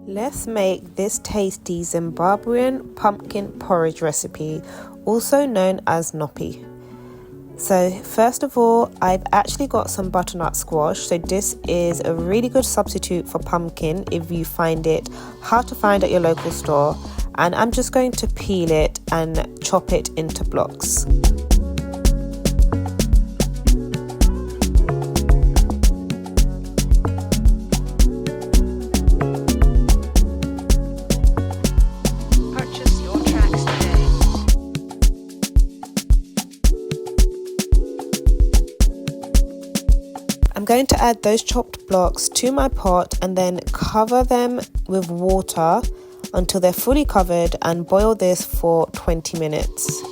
Let's make this tasty Zimbabwean pumpkin porridge recipe, also known as Nhopi. So first of all, I've actually got some butternut squash. So this is a really good substitute for pumpkin if you find it hard to find at your local store. And I'm just going to peel it and chop it into blocks. I'm going to add those chopped blocks to my pot and then cover them with water until they're fully covered and boil this for 20 minutes.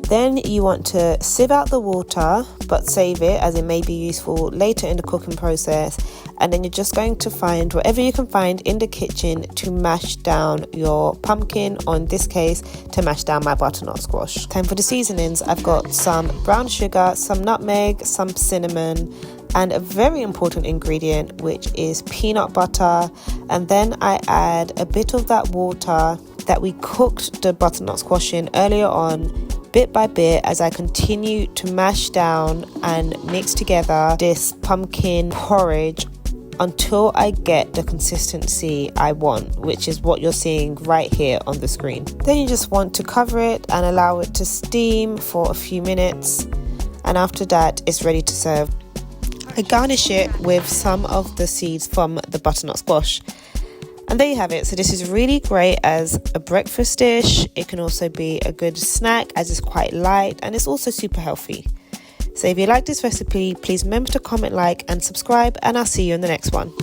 Then you want to sieve out the water but save it, as it may be useful later in the cooking process. And then you're just going to find whatever you can find in the kitchen to mash down your pumpkin, or in this case to mash down my butternut squash. Time for the seasonings. I've got some brown sugar, some nutmeg, some cinnamon, and a very important ingredient, which is peanut butter. And then I add a bit of that water that we cooked the butternut squash in earlier on, bit by bit, as I continue to mash down and mix together this pumpkin porridge until I get the consistency I want, which is what you're seeing right here on the screen. Then you just want to cover it and allow it to steam for a few minutes, and after that it's ready to serve. I garnish it with some of the seeds from the butternut squash. And there you have it. So this is really great as a breakfast dish. It can also be a good snack as it's quite light and it's also super healthy. So if you like this recipe, please remember to comment, like and subscribe, and I'll see you in the next one.